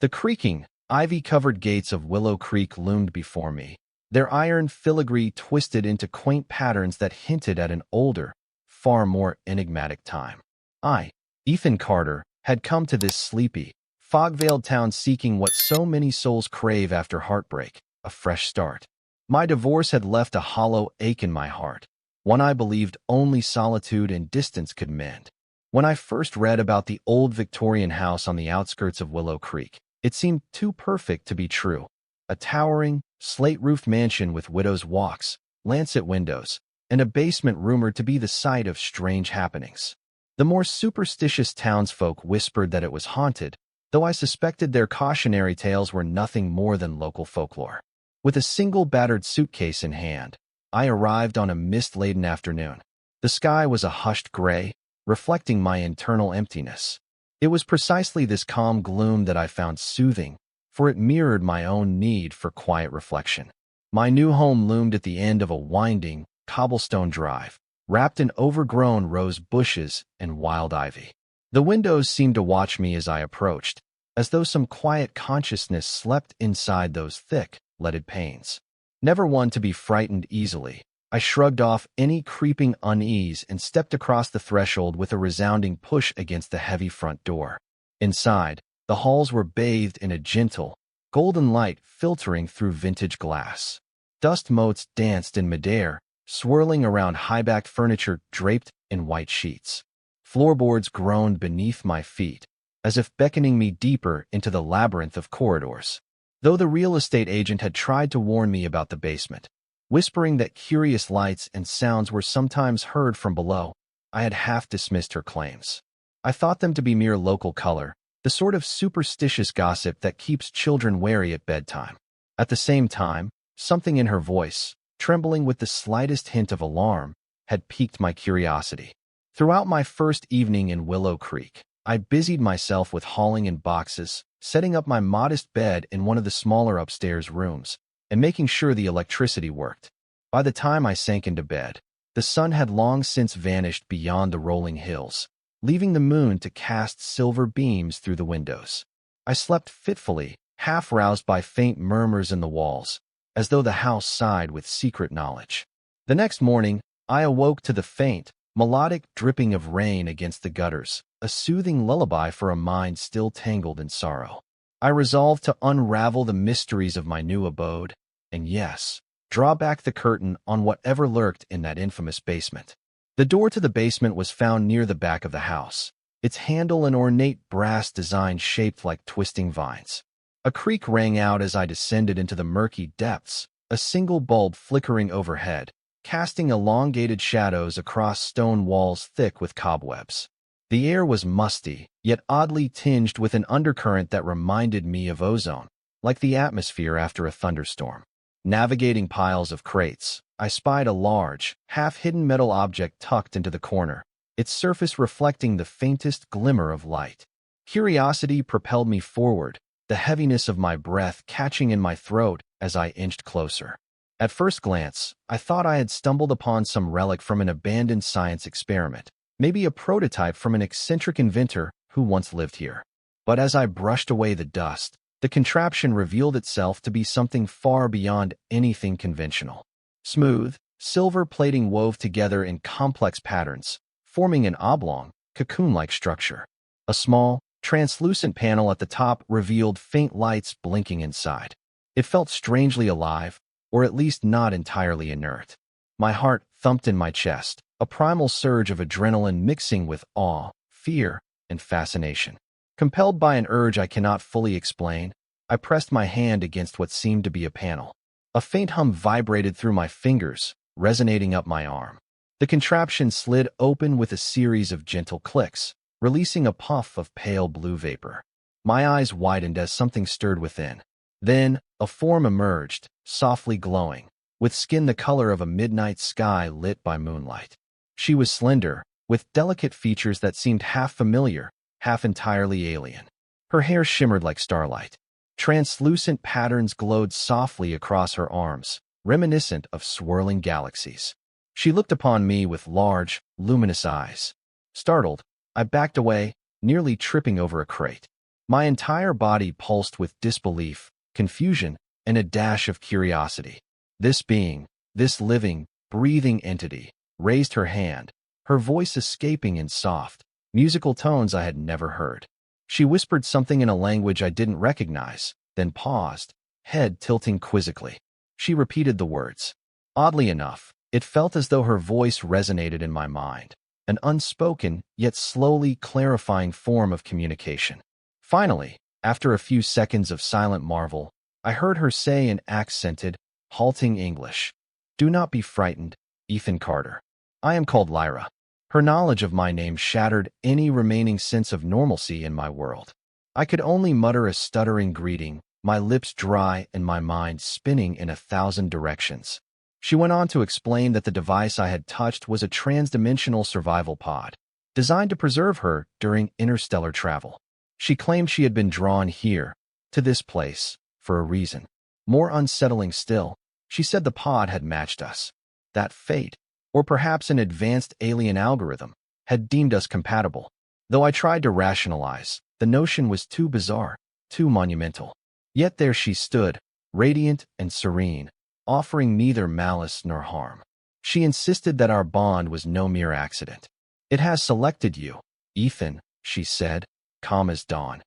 The creaking, ivy-covered gates of Willow Creek loomed before me, their iron filigree twisted into quaint patterns that hinted at an older, far more enigmatic time. I, Ethan Carter, had come to this sleepy, fog-veiled town seeking what so many souls crave after heartbreak, a fresh start. My divorce had left a hollow ache in my heart, one I believed only solitude and distance could mend. When I first read about the old Victorian house on the outskirts of Willow Creek, it seemed too perfect to be true. A towering, slate-roofed mansion with widow's walks, lancet windows, and a basement rumored to be the site of strange happenings. The more superstitious townsfolk whispered that it was haunted, though I suspected their cautionary tales were nothing more than local folklore. With a single battered suitcase in hand, I arrived on a mist-laden afternoon. The sky was a hushed gray, reflecting my internal emptiness. It was precisely this calm gloom that I found soothing, for it mirrored my own need for quiet reflection. My new home loomed at the end of a winding, cobblestone drive, wrapped in overgrown rose bushes and wild ivy. The windows seemed to watch me as I approached, as though some quiet consciousness slept inside those thick, leaded panes. Never one to be frightened easily, I shrugged off any creeping unease and stepped across the threshold with a resounding push against the heavy front door. Inside, the halls were bathed in a gentle, golden light filtering through vintage glass. Dust motes danced in midair, swirling around high-backed furniture draped in white sheets. Floorboards groaned beneath my feet, as if beckoning me deeper into the labyrinth of corridors. Though the real estate agent had tried to warn me about the basement, whispering that curious lights and sounds were sometimes heard from below, I had half dismissed her claims. I thought them to be mere local color, the sort of superstitious gossip that keeps children wary at bedtime. At the same time, something in her voice, trembling with the slightest hint of alarm, had piqued my curiosity. Throughout my first evening in Willow Creek, I busied myself with hauling in boxes, setting up my modest bed in one of the smaller upstairs rooms, and making sure the electricity worked. By the time I sank into bed, the sun had long since vanished beyond the rolling hills, leaving the moon to cast silver beams through the windows. I slept fitfully, half roused by faint murmurs in the walls, as though the house sighed with secret knowledge. The next morning, I awoke to the faint, melodic dripping of rain against the gutters, a soothing lullaby for a mind still tangled in sorrow. I resolved to unravel the mysteries of my new abode, and yes, draw back the curtain on whatever lurked in that infamous basement. The door to the basement was found near the back of the house, its handle an ornate brass design shaped like twisting vines. A creak rang out as I descended into the murky depths, a single bulb flickering overhead, casting elongated shadows across stone walls thick with cobwebs. The air was musty, yet oddly tinged with an undercurrent that reminded me of ozone, like the atmosphere after a thunderstorm. Navigating piles of crates, I spied a large, half-hidden metal object tucked into the corner, its surface reflecting the faintest glimmer of light. Curiosity propelled me forward, the heaviness of my breath catching in my throat as I inched closer. At first glance, I thought I had stumbled upon some relic from an abandoned science experiment, maybe a prototype from an eccentric inventor who once lived here. But as I brushed away the dust, the contraption revealed itself to be something far beyond anything conventional. Smooth, silver plating wove together in complex patterns, forming an oblong, cocoon-like structure. A small, translucent panel at the top revealed faint lights blinking inside. It felt strangely alive, or at least not entirely inert. My heart thumped in my chest, a primal surge of adrenaline mixing with awe, fear, and fascination. Compelled by an urge I cannot fully explain, I pressed my hand against what seemed to be a panel. A faint hum vibrated through my fingers, resonating up my arm. The contraption slid open with a series of gentle clicks, releasing a puff of pale blue vapor. My eyes widened as something stirred within. Then, a form emerged, softly glowing, with skin the color of a midnight sky lit by moonlight. She was slender, with delicate features that seemed half familiar, half entirely alien. Her hair shimmered like starlight. Translucent patterns glowed softly across her arms, reminiscent of swirling galaxies. She looked upon me with large, luminous eyes. Startled, I backed away, nearly tripping over a crate. My entire body pulsed with disbelief, confusion, and a dash of curiosity. This being, this living, breathing entity, raised her hand, her voice escaping in soft, musical tones I had never heard. She whispered something in a language I didn't recognize, then paused, head tilting quizzically. She repeated the words. Oddly enough, it felt as though her voice resonated in my mind, an unspoken, yet slowly clarifying form of communication. Finally, after a few seconds of silent marvel, I heard her say in accented, halting English, "Do not be frightened, Ethan Carter. I am called Lyra." Her knowledge of my name shattered any remaining sense of normalcy in my world. I could only mutter a stuttering greeting, my lips dry and my mind spinning in 1,000 directions. She went on to explain that the device I had touched was a transdimensional survival pod, designed to preserve her during interstellar travel. She claimed she had been drawn here, to this place, for a reason. More unsettling still, she said the pod had matched us. That fate, or perhaps an advanced alien algorithm, had deemed us compatible. Though I tried to rationalize, the notion was too bizarre, too monumental. Yet there she stood, radiant and serene, offering neither malice nor harm. She insisted that our bond was no mere accident. "It has selected you, Ethan," she said, calm as dawn.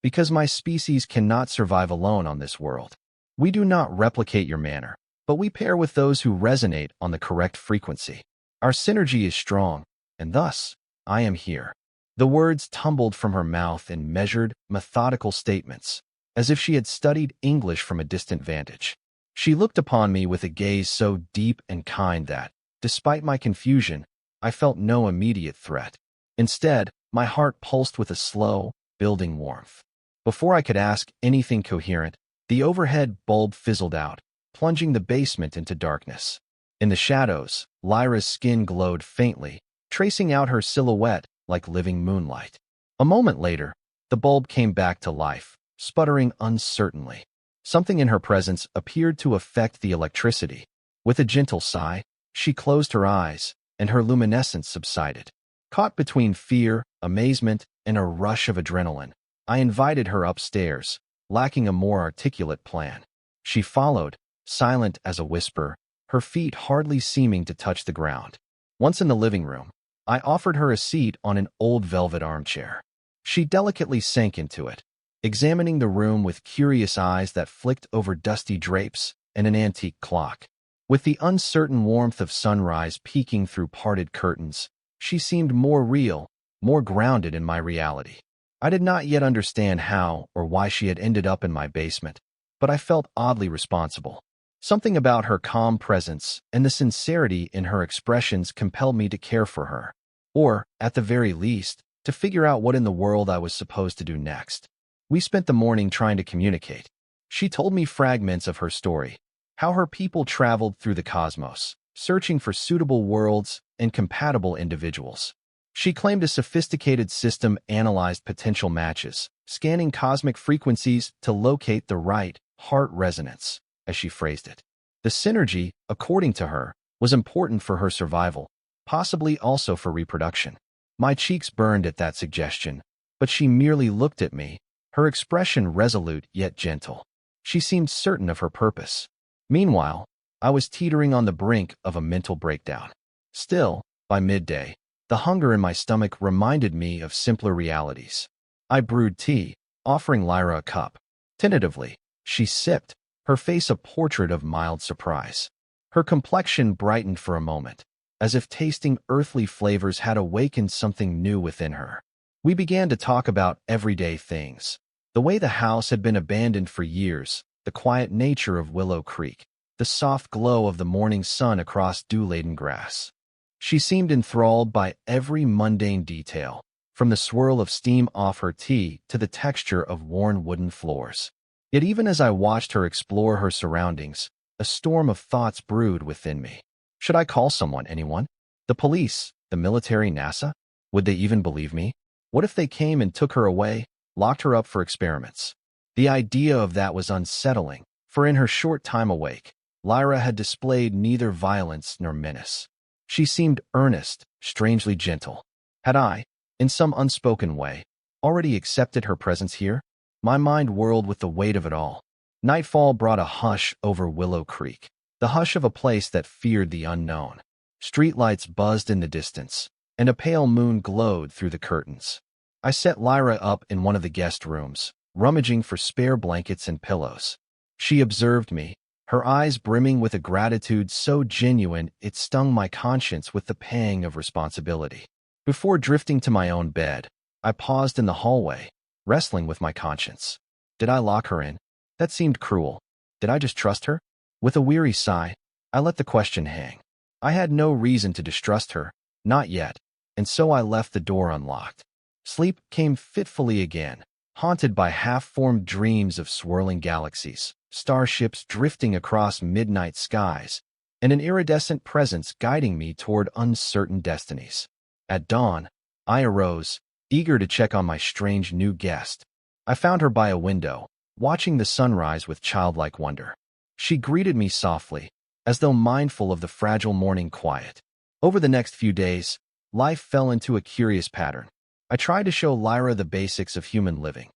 "Because my species cannot survive alone on this world. We do not replicate your manner, but we pair with those who resonate on the correct frequency. Our synergy is strong, and thus, I am here." The words tumbled from her mouth in measured, methodical statements, as if she had studied English from a distant vantage. She looked upon me with a gaze so deep and kind that, despite my confusion, I felt no immediate threat. Instead, my heart pulsed with a slow, building warmth. Before I could ask anything coherent, the overhead bulb fizzled out, plunging the basement into darkness. In the shadows, Lyra's skin glowed faintly, tracing out her silhouette like living moonlight. A moment later, the bulb came back to life, sputtering uncertainly. Something in her presence appeared to affect the electricity. With a gentle sigh, she closed her eyes, and her luminescence subsided. Caught between fear, amazement, and a rush of adrenaline, I invited her upstairs, lacking a more articulate plan. She followed, silent as a whisper, her feet hardly seeming to touch the ground. Once in the living room, I offered her a seat on an old velvet armchair. She delicately sank into it, examining the room with curious eyes that flicked over dusty drapes and an antique clock. With the uncertain warmth of sunrise peeking through parted curtains, she seemed more real, more grounded in my reality. I did not yet understand how or why she had ended up in my basement, but I felt oddly responsible. Something about her calm presence and the sincerity in her expressions compelled me to care for her, or, at the very least, to figure out what in the world I was supposed to do next. We spent the morning trying to communicate. She told me fragments of her story, how her people traveled through the cosmos, searching for suitable worlds and compatible individuals. She claimed a sophisticated system analyzed potential matches, scanning cosmic frequencies to locate the right heart resonance, as she phrased it. The synergy, according to her, was important for her survival, possibly also for reproduction. My cheeks burned at that suggestion, but she merely looked at me, her expression resolute yet gentle. She seemed certain of her purpose. Meanwhile, I was teetering on the brink of a mental breakdown. Still, by midday, the hunger in my stomach reminded me of simpler realities. I brewed tea, offering Lyra a cup. Tentatively, she sipped, her face a portrait of mild surprise. Her complexion brightened for a moment, as if tasting earthly flavors had awakened something new within her. We began to talk about everyday things. The way the house had been abandoned for years, the quiet nature of Willow Creek, the soft glow of the morning sun across dew-laden grass. She seemed enthralled by every mundane detail, from the swirl of steam off her tea to the texture of worn wooden floors. Yet even as I watched her explore her surroundings, a storm of thoughts brewed within me. Should I call anyone? The police, the military, NASA? Would they even believe me? What if they came and took her away, locked her up for experiments? The idea of that was unsettling, for in her short time awake, Lyra had displayed neither violence nor menace. She seemed earnest, strangely gentle. Had I, in some unspoken way, already accepted her presence here? My mind whirled with the weight of it all. Nightfall brought a hush over Willow Creek, the hush of a place that feared the unknown. Streetlights buzzed in the distance, and a pale moon glowed through the curtains. I set Lyra up in one of the guest rooms, rummaging for spare blankets and pillows. She observed me, her eyes brimming with a gratitude so genuine it stung my conscience with the pang of responsibility. Before drifting to my own bed, I paused in the hallway, wrestling with my conscience. Did I lock her in? That seemed cruel. Did I just trust her? With a weary sigh, I let the question hang. I had no reason to distrust her, not yet, and so I left the door unlocked. Sleep came fitfully again, haunted by half-formed dreams of swirling galaxies, starships drifting across midnight skies, and an iridescent presence guiding me toward uncertain destinies. At dawn, I arose, eager to check on my strange new guest. I found her by a window, watching the sunrise with childlike wonder. She greeted me softly, as though mindful of the fragile morning quiet. Over the next few days, life fell into a curious pattern. I tried to show Lyra the basics of human living.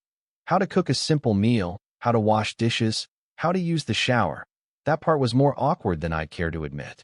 How to cook a simple meal, how to wash dishes, how to use the shower. That part was more awkward than I'd care to admit.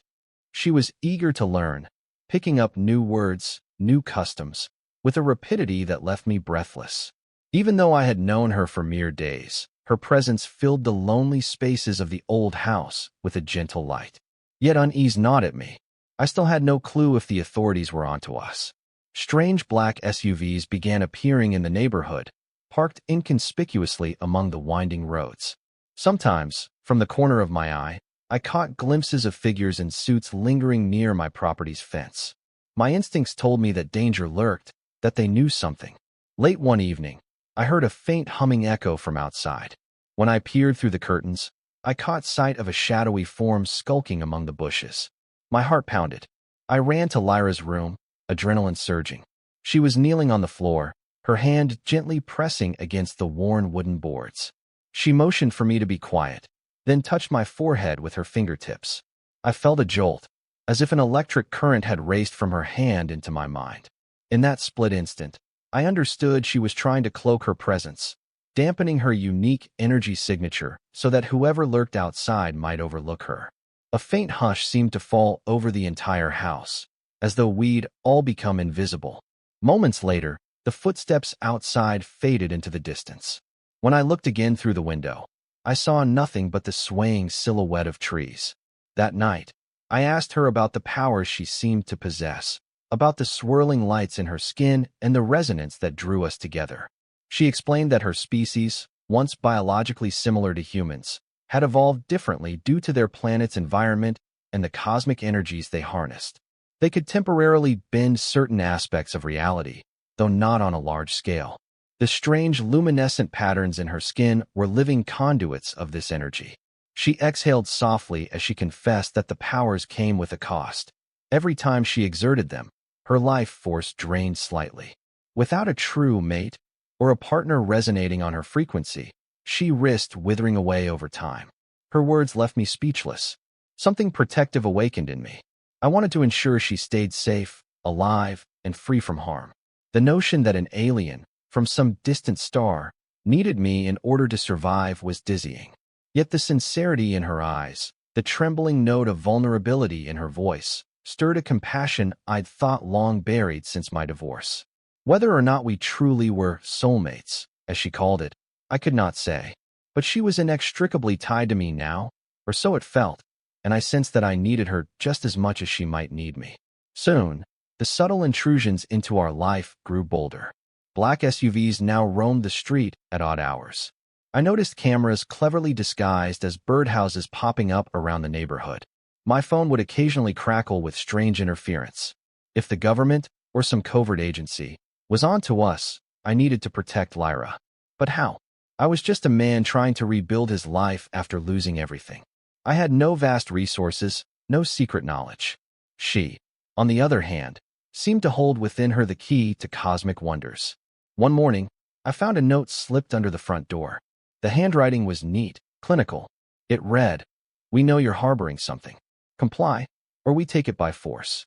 She was eager to learn, picking up new words, new customs, with a rapidity that left me breathless. Even though I had known her for mere days, her presence filled the lonely spaces of the old house with a gentle light. Yet unease gnawed at me. I still had no clue if the authorities were onto us. Strange black SUVs began appearing in the neighborhood, parked inconspicuously among the winding roads. Sometimes, from the corner of my eye, I caught glimpses of figures in suits lingering near my property's fence. My instincts told me that danger lurked, that they knew something. Late one evening, I heard a faint humming echo from outside. When I peered through the curtains, I caught sight of a shadowy form skulking among the bushes. My heart pounded. I ran to Lyra's room, adrenaline surging. She was kneeling on the floor, her hand gently pressing against the worn wooden boards. She motioned for me to be quiet, then touched my forehead with her fingertips. I felt a jolt, as if an electric current had raced from her hand into my mind. In that split instant, I understood she was trying to cloak her presence, dampening her unique energy signature so that whoever lurked outside might overlook her. A faint hush seemed to fall over the entire house, as though we'd all become invisible. Moments later, the footsteps outside faded into the distance. When I looked again through the window, I saw nothing but the swaying silhouette of trees. That night, I asked her about the powers she seemed to possess, about the swirling lights in her skin and the resonance that drew us together. She explained that her species, once biologically similar to humans, had evolved differently due to their planet's environment and the cosmic energies they harnessed. They could temporarily bend certain aspects of reality, though not on a large scale. The strange luminescent patterns in her skin were living conduits of this energy. She exhaled softly as she confessed that the powers came with a cost. Every time she exerted them, her life force drained slightly. Without a true mate, or a partner resonating on her frequency, she risked withering away over time. Her words left me speechless. Something protective awakened in me. I wanted to ensure she stayed safe, alive, and free from harm. The notion that an alien, from some distant star, needed me in order to survive was dizzying. Yet the sincerity in her eyes, the trembling note of vulnerability in her voice, stirred a compassion I'd thought long buried since my divorce. Whether or not we truly were soulmates, as she called it, I could not say. But she was inextricably tied to me now, or so it felt, and I sensed that I needed her just as much as she might need me. Soon, the subtle intrusions into our life grew bolder. Black SUVs now roamed the street at odd hours. I noticed cameras cleverly disguised as birdhouses popping up around the neighborhood. My phone would occasionally crackle with strange interference. If the government, or some covert agency, was on to us, I needed to protect Lyra. But how? I was just a man trying to rebuild his life after losing everything. I had no vast resources, no secret knowledge. She, on the other hand, seemed to hold within her the key to cosmic wonders. One morning, I found a note slipped under the front door. The handwriting was neat, clinical. It read, "We know you're harboring something. Comply, or we take it by force."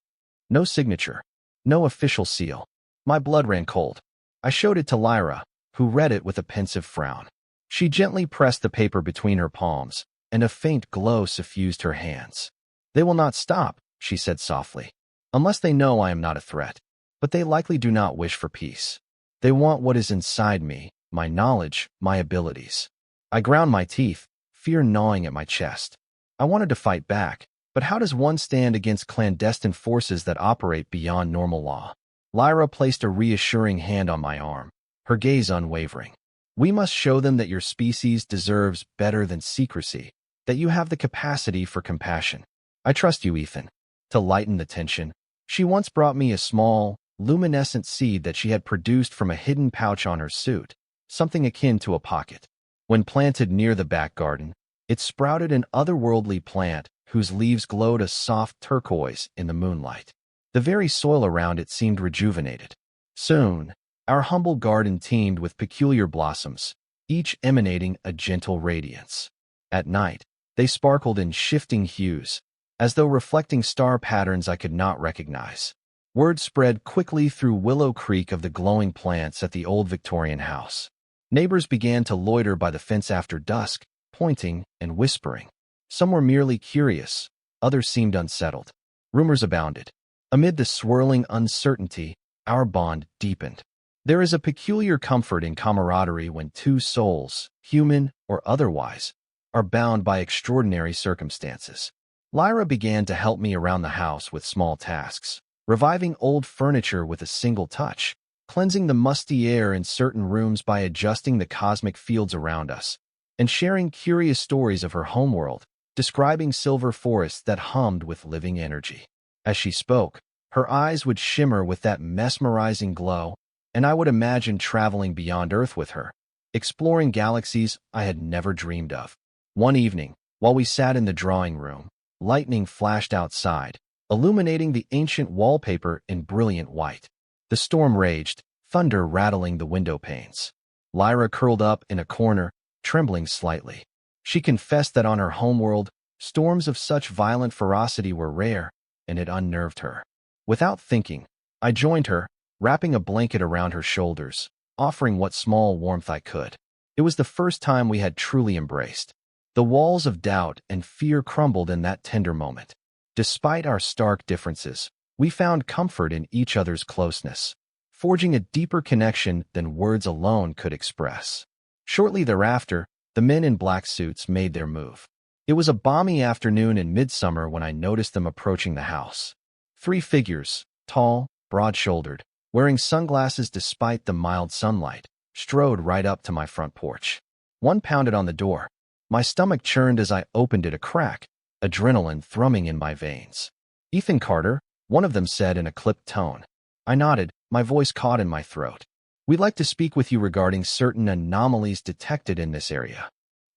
No signature, no official seal. My blood ran cold. I showed it to Lyra, who read it with a pensive frown. She gently pressed the paper between her palms, and a faint glow suffused her hands. "They will not stop," she said softly, "unless they know I am not a threat. But they likely do not wish for peace. They want what is inside me, my knowledge, my abilities." I ground my teeth, fear gnawing at my chest. I wanted to fight back, but how does one stand against clandestine forces that operate beyond normal law? Lyra placed a reassuring hand on my arm, her gaze unwavering. "We must show them that your species deserves better than secrecy, that you have the capacity for compassion. I trust you, Ethan." To lighten the tension, she once brought me a small, luminescent seed that she had produced from a hidden pouch on her suit, something akin to a pocket. When planted near the back garden, it sprouted an otherworldly plant whose leaves glowed a soft turquoise in the moonlight. The very soil around it seemed rejuvenated. Soon, our humble garden teemed with peculiar blossoms, each emanating a gentle radiance. At night, they sparkled in shifting hues, as though reflecting star patterns I could not recognize. Word spread quickly through Willow Creek of the glowing plants at the old Victorian house. Neighbors began to loiter by the fence after dusk, pointing and whispering. Some were merely curious, others seemed unsettled. Rumors abounded. Amid the swirling uncertainty, our bond deepened. There is a peculiar comfort in camaraderie when two souls, human or otherwise, are bound by extraordinary circumstances. Lyra began to help me around the house with small tasks, reviving old furniture with a single touch, cleansing the musty air in certain rooms by adjusting the cosmic fields around us, and sharing curious stories of her homeworld, describing silver forests that hummed with living energy. As she spoke, her eyes would shimmer with that mesmerizing glow, and I would imagine traveling beyond Earth with her, exploring galaxies I had never dreamed of. One evening, while we sat in the drawing room, lightning flashed outside, illuminating the ancient wallpaper in brilliant white. The storm raged, thunder rattling the window panes. Lyra curled up in a corner, trembling slightly. She confessed that on her homeworld, storms of such violent ferocity were rare, and it unnerved her. Without thinking, I joined her, wrapping a blanket around her shoulders, offering what small warmth I could. It was the first time we had truly embraced. The walls of doubt and fear crumbled in that tender moment. Despite our stark differences, we found comfort in each other's closeness, forging a deeper connection than words alone could express. Shortly thereafter, the men in black suits made their move. It was a balmy afternoon in midsummer when I noticed them approaching the house. 3 figures, tall, broad-shouldered, wearing sunglasses despite the mild sunlight, strode right up to my front porch. One pounded on the door. My stomach churned as I opened it a crack, adrenaline thrumming in my veins. "Ethan Carter," one of them said in a clipped tone. I nodded, my voice caught in my throat. "We'd like to speak with you regarding certain anomalies detected in this area."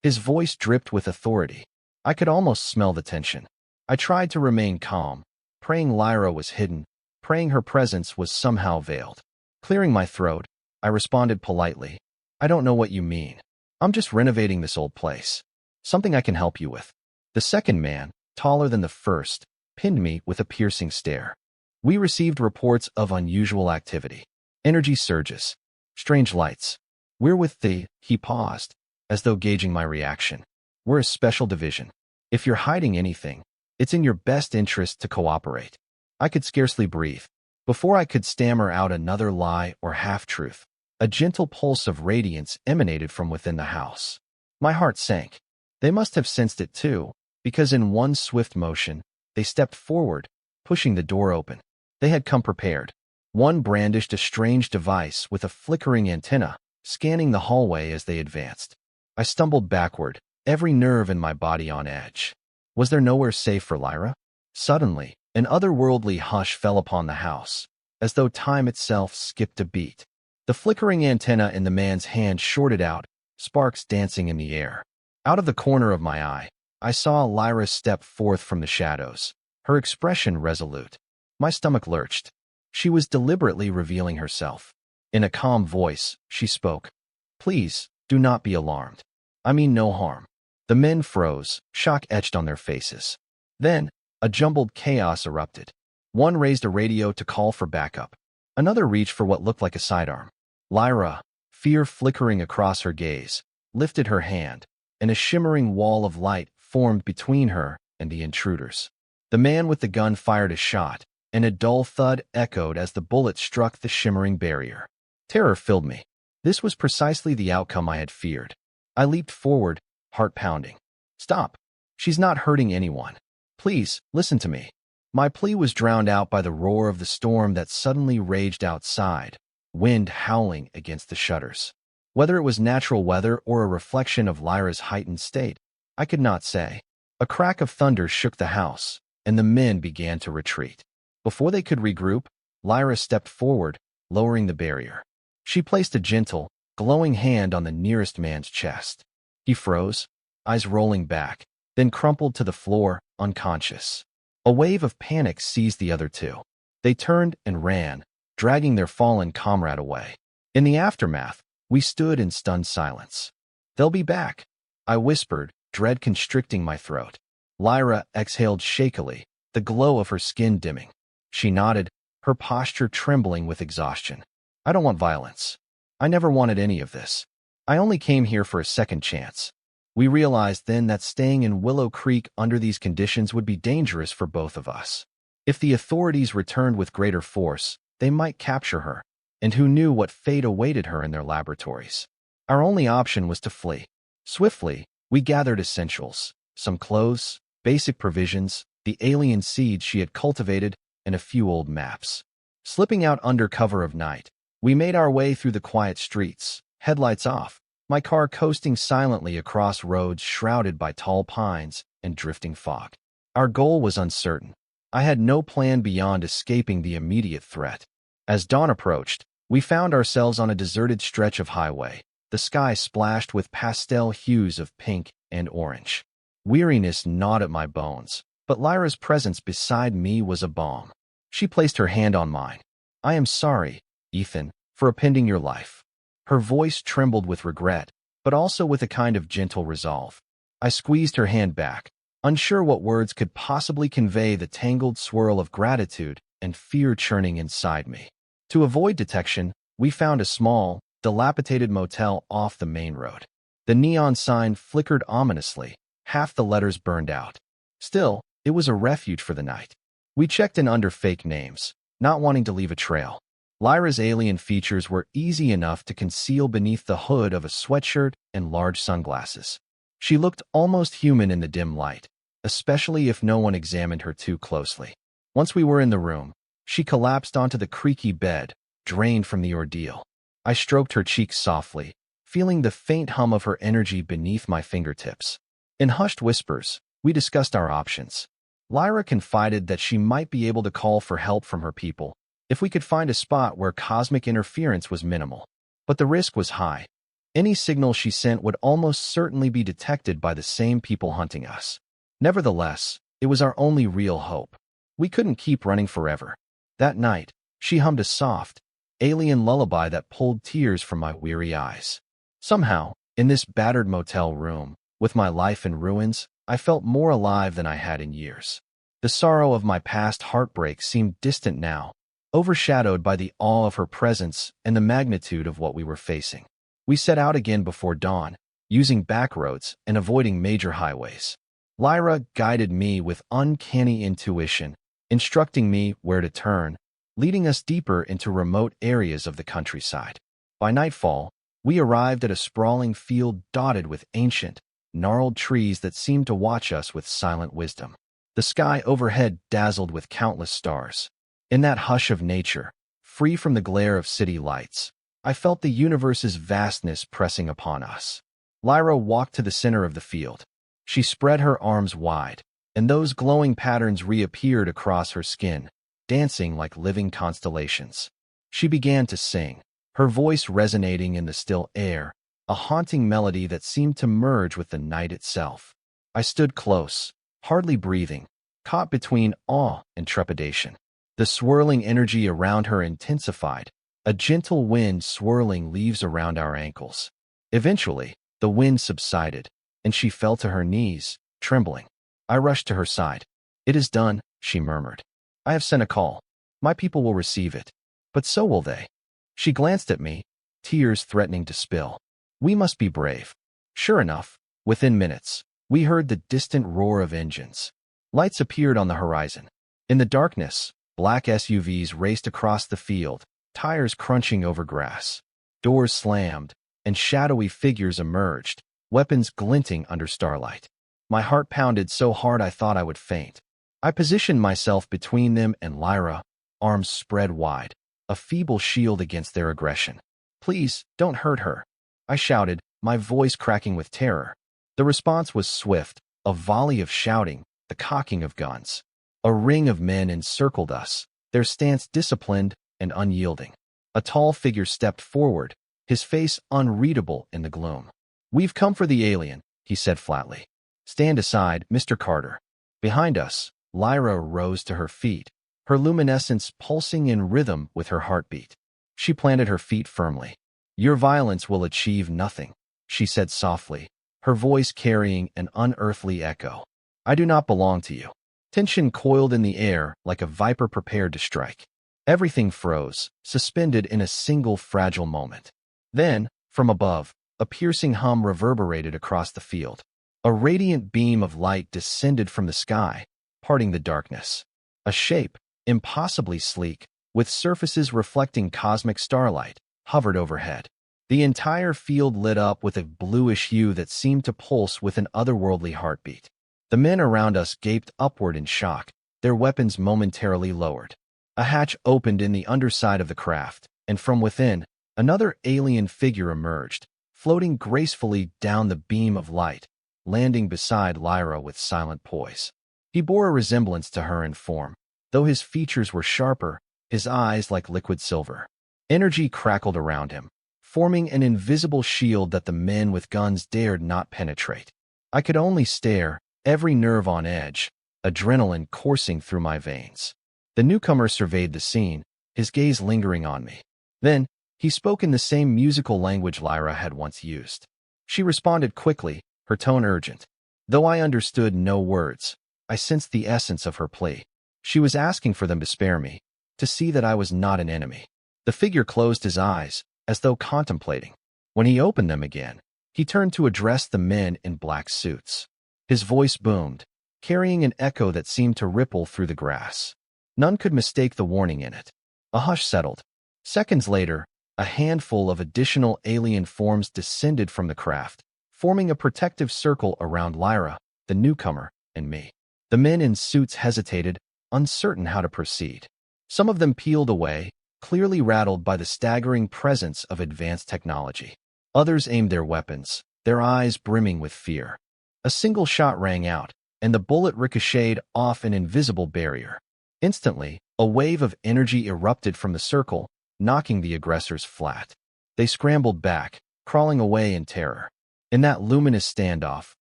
His voice dripped with authority. I could almost smell the tension. I tried to remain calm, praying Lyra was hidden, praying her presence was somehow veiled. Clearing my throat, I responded politely, "I don't know what you mean. I'm just renovating this old place. Something I can help you with." The second man, taller than the first, pinned me with a piercing stare. "We received reports of unusual activity. Energy surges. Strange lights. We're with the..." He paused, as though gauging my reaction. "We're a special division. If you're hiding anything, it's in your best interest to cooperate." I could scarcely breathe. Before I could stammer out another lie or half-truth, a gentle pulse of radiance emanated from within the house. My heart sank. They must have sensed it too, because in one swift motion, they stepped forward, pushing the door open. They had come prepared. One brandished a strange device with a flickering antenna, scanning the hallway as they advanced. I stumbled backward, every nerve in my body on edge. Was there nowhere safe for Lyra? Suddenly, an otherworldly hush fell upon the house, as though time itself skipped a beat. The flickering antenna in the man's hand shorted out, sparks dancing in the air. Out of the corner of my eye, I saw Lyra step forth from the shadows, her expression resolute. My stomach lurched. She was deliberately revealing herself. In a calm voice, she spoke. "Please, do not be alarmed. I mean no harm." The men froze, shock etched on their faces. Then, a jumbled chaos erupted. One raised a radio to call for backup. Another reached for what looked like a sidearm. Lyra, fear flickering across her gaze, lifted her hand, and a shimmering wall of light formed between her and the intruders. The man with the gun fired a shot, and a dull thud echoed as the bullet struck the shimmering barrier. Terror filled me. This was precisely the outcome I had feared. I leaped forward, heart pounding. "Stop! She's not hurting anyone. Please, listen to me." My plea was drowned out by the roar of the storm that suddenly raged outside, wind howling against the shutters. Whether it was natural weather or a reflection of Lyra's heightened state, I could not say. A crack of thunder shook the house, and the men began to retreat. Before they could regroup, Lyra stepped forward, lowering the barrier. She placed a gentle, glowing hand on the nearest man's chest. He froze, eyes rolling back, then crumpled to the floor, unconscious. A wave of panic seized the other two. They turned and ran, dragging their fallen comrade away. In the aftermath, we stood in stunned silence. "They'll be back," I whispered, dread constricting my throat. Lyra exhaled shakily, the glow of her skin dimming. She nodded, her posture trembling with exhaustion. "I don't want violence. I never wanted any of this. I only came here for a second chance." We realized then that staying in Willow Creek under these conditions would be dangerous for both of us. If the authorities returned with greater force, they might capture her, and who knew what fate awaited her in their laboratories. Our only option was to flee. Swiftly, we gathered essentials, some clothes, basic provisions, the alien seeds she had cultivated, and a few old maps. Slipping out under cover of night, we made our way through the quiet streets, headlights off, my car coasting silently across roads shrouded by tall pines and drifting fog. Our goal was uncertain. I had no plan beyond escaping the immediate threat. As dawn approached, we found ourselves on a deserted stretch of highway, the sky splashed with pastel hues of pink and orange. Weariness gnawed at my bones, but Lyra's presence beside me was a balm. She placed her hand on mine. "I am sorry, Ethan, for upending your life." Her voice trembled with regret, but also with a kind of gentle resolve. I squeezed her hand back, unsure what words could possibly convey the tangled swirl of gratitude and fear churning inside me. To avoid detection, we found a small, dilapidated motel off the main road. The neon sign flickered ominously, half the letters burned out. Still, it was a refuge for the night. We checked in under fake names, not wanting to leave a trail. Lyra's alien features were easy enough to conceal beneath the hood of a sweatshirt and large sunglasses. She looked almost human in the dim light, especially if no one examined her too closely. Once we were in the room, she collapsed onto the creaky bed, drained from the ordeal. I stroked her cheeks softly, feeling the faint hum of her energy beneath my fingertips. In hushed whispers, we discussed our options. Lyra confided that she might be able to call for help from her people, if we could find a spot where cosmic interference was minimal. But the risk was high. Any signal she sent would almost certainly be detected by the same people hunting us. Nevertheless, it was our only real hope. We couldn't keep running forever. That night, she hummed a soft, alien lullaby that pulled tears from my weary eyes. Somehow, in this battered motel room, with my life in ruins, I felt more alive than I had in years. The sorrow of my past heartbreak seemed distant now, overshadowed by the awe of her presence and the magnitude of what we were facing. We set out again before dawn, using back roads and avoiding major highways. Lyra guided me with uncanny intuition, instructing me where to turn, leading us deeper into remote areas of the countryside. By nightfall, we arrived at a sprawling field dotted with ancient, gnarled trees that seemed to watch us with silent wisdom. The sky overhead dazzled with countless stars. In that hush of nature, free from the glare of city lights, I felt the universe's vastness pressing upon us. Lyra walked to the center of the field. She spread her arms wide, and those glowing patterns reappeared across her skin, dancing like living constellations. She began to sing, her voice resonating in the still air, a haunting melody that seemed to merge with the night itself. I stood close, hardly breathing, caught between awe and trepidation. The swirling energy around her intensified, a gentle wind swirling leaves around our ankles. Eventually, the wind subsided, and she fell to her knees, trembling. I rushed to her side. "It is done," she murmured. "I have sent a call. My people will receive it. But so will they." She glanced at me, tears threatening to spill. We must be brave. Sure enough, within minutes, we heard the distant roar of engines. Lights appeared on the horizon. In the darkness, black SUVs raced across the field, tires crunching over grass. Doors slammed, and shadowy figures emerged, weapons glinting under starlight. My heart pounded so hard I thought I would faint. I positioned myself between them and Lyra, arms spread wide, a feeble shield against their aggression. "Please, don't hurt her," I shouted, my voice cracking with terror. The response was swift, a volley of shouting, the cocking of guns. A ring of men encircled us, their stance disciplined and unyielding. A tall figure stepped forward, his face unreadable in the gloom. "We've come for the alien," he said flatly. "Stand aside, Mr. Carter." Behind us, Lyra rose to her feet, her luminescence pulsing in rhythm with her heartbeat. She planted her feet firmly. "Your violence will achieve nothing," she said softly, her voice carrying an unearthly echo. "I do not belong to you." Tension coiled in the air like a viper prepared to strike. Everything froze, suspended in a single fragile moment. Then, from above, a piercing hum reverberated across the field. A radiant beam of light descended from the sky, parting the darkness. A shape, impossibly sleek, with surfaces reflecting cosmic starlight, hovered overhead. The entire field lit up with a bluish hue that seemed to pulse with an otherworldly heartbeat. The men around us gaped upward in shock, their weapons momentarily lowered. A hatch opened in the underside of the craft, and from within, another alien figure emerged, floating gracefully down the beam of light, landing beside Lyra with silent poise. He bore a resemblance to her in form, though his features were sharper, his eyes like liquid silver. Energy crackled around him, forming an invisible shield that the men with guns dared not penetrate. I could only stare, every nerve on edge, adrenaline coursing through my veins. The newcomer surveyed the scene, his gaze lingering on me. Then, he spoke in the same musical language Lyra had once used. She responded quickly, her tone urgent. Though I understood no words, I sensed the essence of her plea. She was asking for them to spare me, to see that I was not an enemy. The figure closed his eyes, as though contemplating. When he opened them again, he turned to address the men in black suits. His voice boomed, carrying an echo that seemed to ripple through the grass. None could mistake the warning in it. A hush settled. Seconds later, a handful of additional alien forms descended from the craft, forming a protective circle around Lyra, the newcomer, and me. The men in suits hesitated, uncertain how to proceed. Some of them peeled away, clearly rattled by the staggering presence of advanced technology. Others aimed their weapons, their eyes brimming with fear. A single shot rang out, and the bullet ricocheted off an invisible barrier. Instantly, a wave of energy erupted from the circle, knocking the aggressors flat. They scrambled back, crawling away in terror. In that luminous standoff,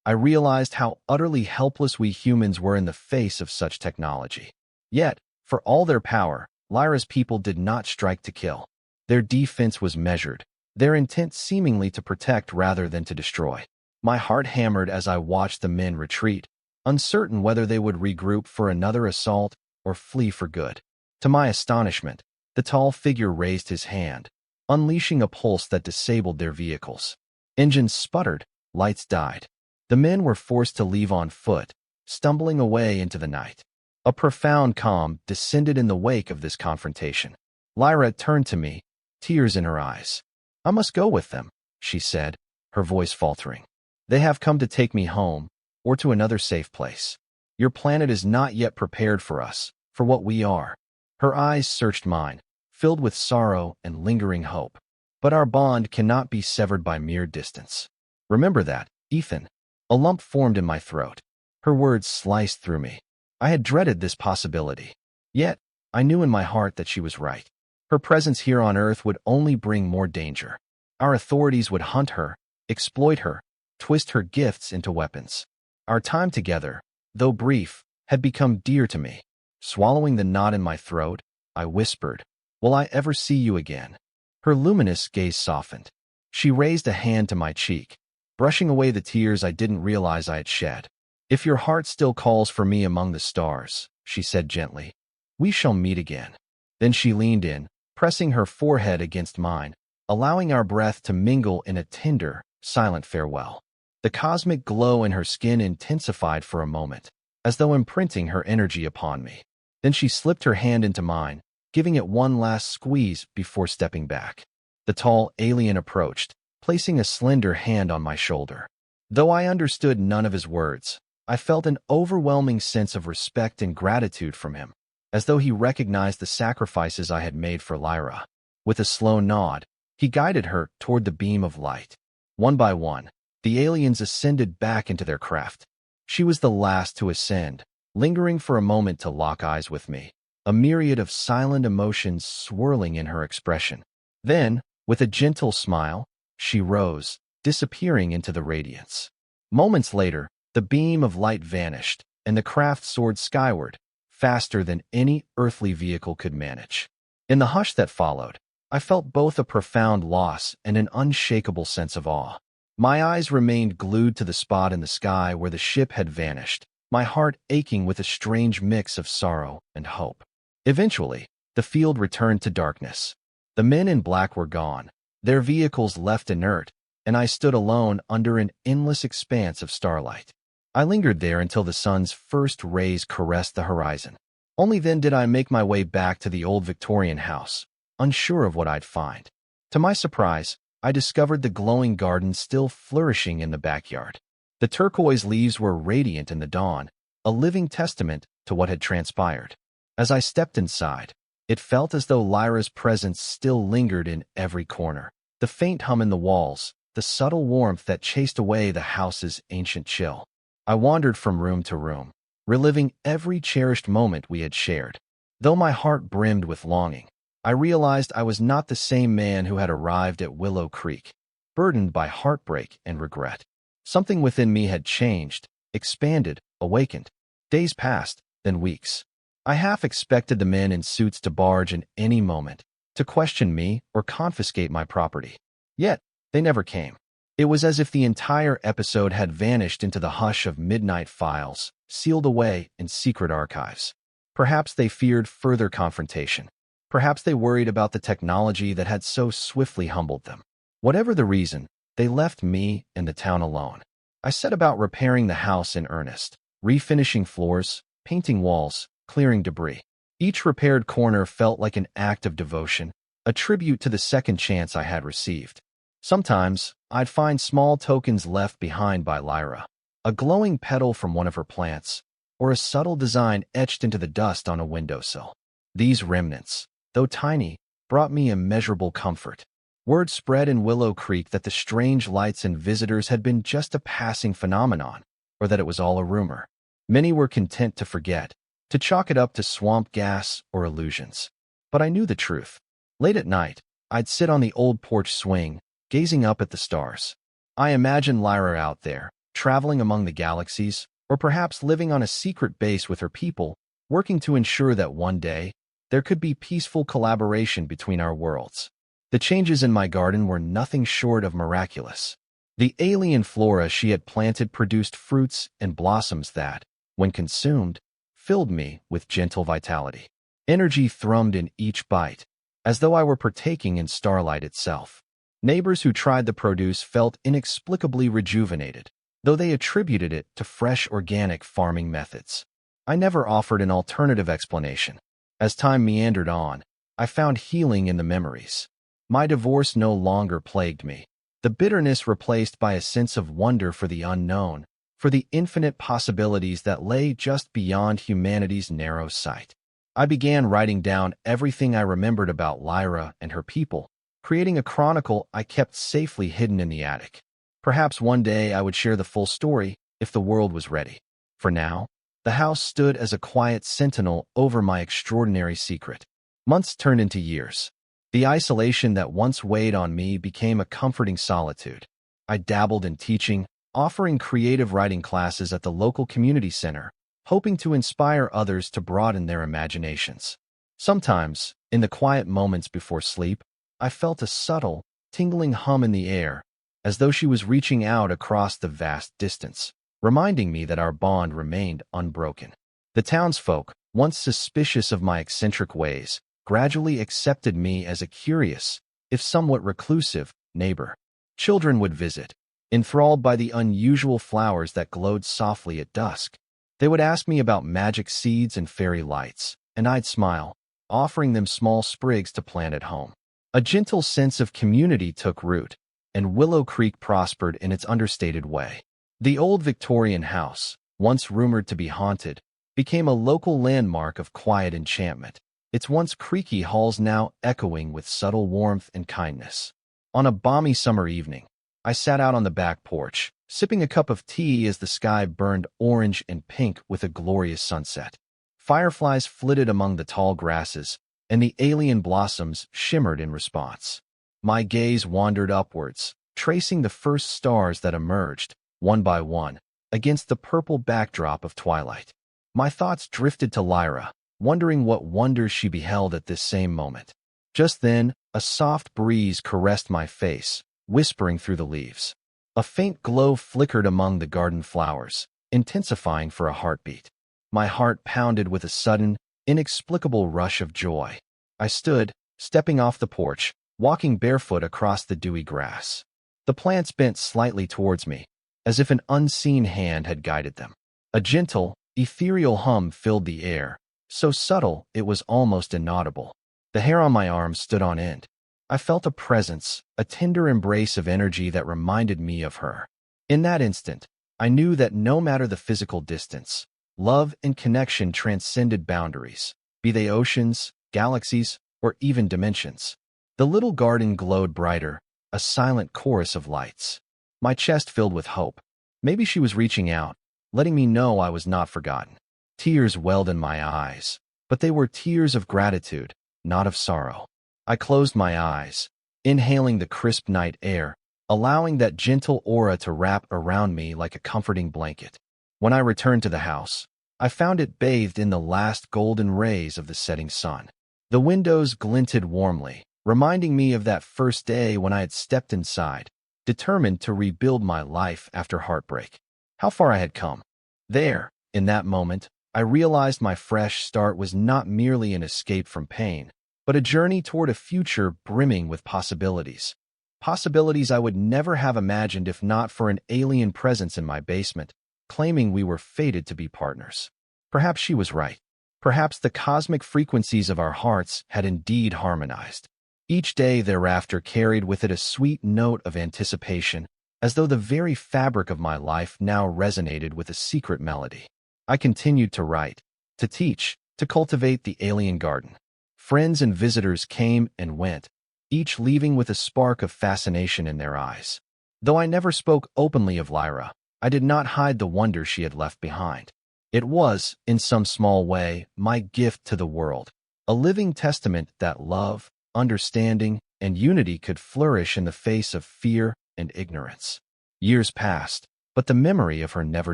I realized how utterly helpless we humans were in the face of such technology. Yet, for all their power, Lyra's people did not strike to kill. Their defense was measured, their intent seemingly to protect rather than to destroy. My heart hammered as I watched the men retreat, uncertain whether they would regroup for another assault or flee for good. To my astonishment, the tall figure raised his hand, unleashing a pulse that disabled their vehicles. Engines sputtered, lights died. The men were forced to leave on foot, stumbling away into the night. A profound calm descended in the wake of this confrontation. Lyra turned to me, tears in her eyes. "I must go with them," she said, her voice faltering. "They have come to take me home, or to another safe place. Your planet is not yet prepared for us, for what we are." Her eyes searched mine, filled with sorrow and lingering hope. "But our bond cannot be severed by mere distance. Remember that, Ethan." A lump formed in my throat. Her words sliced through me. I had dreaded this possibility. Yet, I knew in my heart that she was right. Her presence here on Earth would only bring more danger. Our authorities would hunt her, exploit her, twist her gifts into weapons. Our time together, though brief, had become dear to me. Swallowing the knot in my throat, I whispered, "Will I ever see you again?" Her luminous gaze softened. She raised a hand to my cheek, brushing away the tears I didn't realize I had shed. "If your heart still calls for me among the stars," she said gently, "we shall meet again." Then she leaned in, pressing her forehead against mine, allowing our breath to mingle in a tender, silent farewell. The cosmic glow in her skin intensified for a moment, as though imprinting her energy upon me. Then she slipped her hand into mine, giving it one last squeeze before stepping back. The tall alien approached, placing a slender hand on my shoulder. Though I understood none of his words, I felt an overwhelming sense of respect and gratitude from him, as though he recognized the sacrifices I had made for Lyra. With a slow nod, he guided her toward the beam of light. One by one, the aliens ascended back into their craft. She was the last to ascend, lingering for a moment to lock eyes with me, a myriad of silent emotions swirling in her expression. Then, with a gentle smile, she rose, disappearing into the radiance. Moments later, the beam of light vanished, and the craft soared skyward, faster than any earthly vehicle could manage. In the hush that followed, I felt both a profound loss and an unshakable sense of awe. My eyes remained glued to the spot in the sky where the ship had vanished, my heart aching with a strange mix of sorrow and hope. Eventually, the field returned to darkness. The men in black were gone, their vehicles left inert, and I stood alone under an endless expanse of starlight. I lingered there until the sun's first rays caressed the horizon. Only then did I make my way back to the old Victorian house, unsure of what I'd find. To my surprise, I discovered the glowing garden still flourishing in the backyard. The turquoise leaves were radiant in the dawn, a living testament to what had transpired. As I stepped inside, it felt as though Lyra's presence still lingered in every corner. The faint hum in the walls, the subtle warmth that chased away the house's ancient chill. I wandered from room to room, reliving every cherished moment we had shared. Though my heart brimmed with longing, I realized I was not the same man who had arrived at Willow Creek, burdened by heartbreak and regret. Something within me had changed, expanded, awakened. Days passed, then weeks. I half expected the men in suits to barge in any moment, to question me or confiscate my property. Yet, they never came. It was as if the entire episode had vanished into the hush of midnight files, sealed away in secret archives. Perhaps they feared further confrontation. Perhaps they worried about the technology that had so swiftly humbled them. Whatever the reason, they left me and the town alone. I set about repairing the house in earnest, refinishing floors, painting walls, clearing debris. Each repaired corner felt like an act of devotion, a tribute to the second chance I had received. Sometimes, I'd find small tokens left behind by Lyra, a glowing petal from one of her plants, or a subtle design etched into the dust on a windowsill. These remnants, though tiny, brought me immeasurable comfort. Word spread in Willow Creek that the strange lights and visitors had been just a passing phenomenon, or that it was all a rumor. Many were content to forget, to chalk it up to swamp gas or illusions. But I knew the truth. Late at night, I'd sit on the old porch swing, gazing up at the stars. I imagined Lyra out there, traveling among the galaxies, or perhaps living on a secret base with her people, working to ensure that one day, there could be peaceful collaboration between our worlds. The changes in my garden were nothing short of miraculous. The alien flora she had planted produced fruits and blossoms that, when consumed, filled me with gentle vitality. Energy thrummed in each bite, as though I were partaking in starlight itself. Neighbors who tried the produce felt inexplicably rejuvenated, though they attributed it to fresh organic farming methods. I never offered an alternative explanation. As time meandered on, I found healing in the memories. My divorce no longer plagued me, the bitterness replaced by a sense of wonder for the unknown, for the infinite possibilities that lay just beyond humanity's narrow sight. I began writing down everything I remembered about Lyra and her people, creating a chronicle I kept safely hidden in the attic. Perhaps one day I would share the full story if the world was ready. For now, the house stood as a quiet sentinel over my extraordinary secret. Months turned into years. The isolation that once weighed on me became a comforting solitude. I dabbled in teaching, offering creative writing classes at the local community center, hoping to inspire others to broaden their imaginations. Sometimes, in the quiet moments before sleep, I felt a subtle, tingling hum in the air, as though she was reaching out across the vast distance, reminding me that our bond remained unbroken. The townsfolk, once suspicious of my eccentric ways, gradually accepted me as a curious, if somewhat reclusive, neighbor. Children would visit, enthralled by the unusual flowers that glowed softly at dusk. They would ask me about magic seeds and fairy lights, and I'd smile, offering them small sprigs to plant at home. A gentle sense of community took root, and Willow Creek prospered in its understated way. The old Victorian house, once rumored to be haunted, became a local landmark of quiet enchantment, its once creaky halls now echoing with subtle warmth and kindness. On a balmy summer evening, I sat out on the back porch, sipping a cup of tea as the sky burned orange and pink with a glorious sunset. Fireflies flitted among the tall grasses, and the alien blossoms shimmered in response. My gaze wandered upwards, tracing the first stars that emerged, one by one, against the purple backdrop of twilight. My thoughts drifted to Lyra, wondering what wonders she beheld at this same moment. Just then, a soft breeze caressed my face, whispering through the leaves. A faint glow flickered among the garden flowers, intensifying for a heartbeat. My heart pounded with a sudden, inexplicable rush of joy. I stood, stepping off the porch, walking barefoot across the dewy grass. The plants bent slightly towards me, as if an unseen hand had guided them. A gentle, ethereal hum filled the air, so subtle it was almost inaudible. The hair on my arm stood on end. I felt a presence, a tender embrace of energy that reminded me of her. In that instant, I knew that no matter the physical distance, love and connection transcended boundaries, be they oceans, galaxies, or even dimensions. The little garden glowed brighter, a silent chorus of lights. My chest filled with hope. Maybe she was reaching out, letting me know I was not forgotten. Tears welled in my eyes, but they were tears of gratitude, not of sorrow. I closed my eyes, inhaling the crisp night air, allowing that gentle aura to wrap around me like a comforting blanket. When I returned to the house, I found it bathed in the last golden rays of the setting sun. The windows glinted warmly, reminding me of that first day when I had stepped inside, determined to rebuild my life after heartbreak. How far I had come. There, in that moment, I realized my fresh start was not merely an escape from pain, but a journey toward a future brimming with possibilities. Possibilities I would never have imagined if not for an alien presence in my basement, claiming we were fated to be partners. Perhaps she was right. Perhaps the cosmic frequencies of our hearts had indeed harmonized. Each day thereafter carried with it a sweet note of anticipation, as though the very fabric of my life now resonated with a secret melody. I continued to write, to teach, to cultivate the alien garden. Friends and visitors came and went, each leaving with a spark of fascination in their eyes. Though I never spoke openly of Lyra, I did not hide the wonder she had left behind. It was, in some small way, my gift to the world, a living testament that love, understanding, and unity could flourish in the face of fear and ignorance. Years passed, but the memory of her never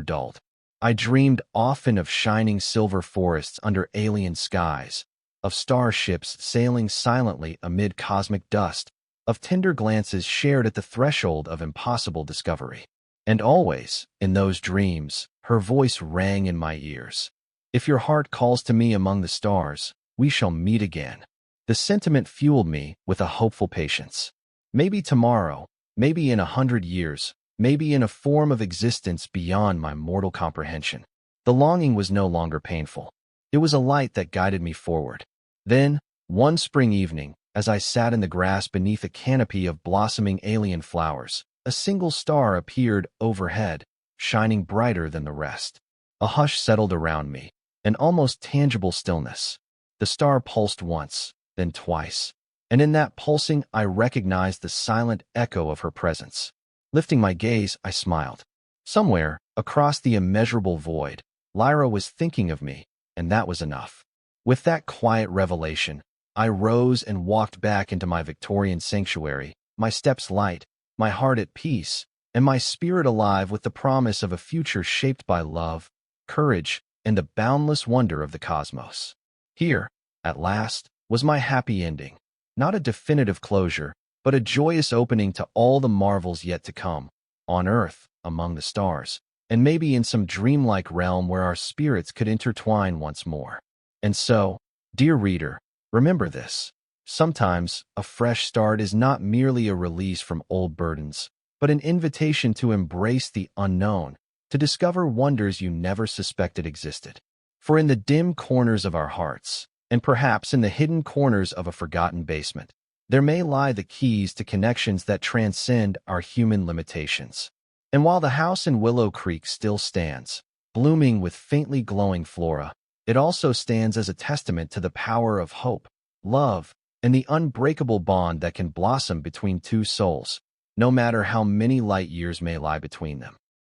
dulled. I dreamed often of shining silver forests under alien skies, of starships sailing silently amid cosmic dust, of tender glances shared at the threshold of impossible discovery. And always, in those dreams, her voice rang in my ears. If your heart calls to me among the stars, we shall meet again. The sentiment fueled me with a hopeful patience. Maybe tomorrow, maybe in 100 years, maybe in a form of existence beyond my mortal comprehension. The longing was no longer painful. It was a light that guided me forward. Then, one spring evening, as I sat in the grass beneath a canopy of blossoming alien flowers, a single star appeared overhead, shining brighter than the rest. A hush settled around me, an almost tangible stillness. The star pulsed once, then twice, and in that pulsing I recognized the silent echo of her presence. Lifting my gaze, I smiled. Somewhere, across the immeasurable void, Lyra was thinking of me, and that was enough. With that quiet revelation, I rose and walked back into my Victorian sanctuary, my steps light, my heart at peace, and my spirit alive with the promise of a future shaped by love, courage, and the boundless wonder of the cosmos. Here, at last, was my happy ending. Not a definitive closure, but a joyous opening to all the marvels yet to come, on Earth, among the stars, and maybe in some dreamlike realm where our spirits could intertwine once more. And so, dear reader, remember this. Sometimes, a fresh start is not merely a release from old burdens, but an invitation to embrace the unknown, to discover wonders you never suspected existed. For in the dim corners of our hearts, and perhaps in the hidden corners of a forgotten basement, there may lie the keys to connections that transcend our human limitations. And while the house in Willow Creek still stands, blooming with faintly glowing flora, it also stands as a testament to the power of hope, love, and the unbreakable bond that can blossom between two souls, no matter how many light years may lie between them.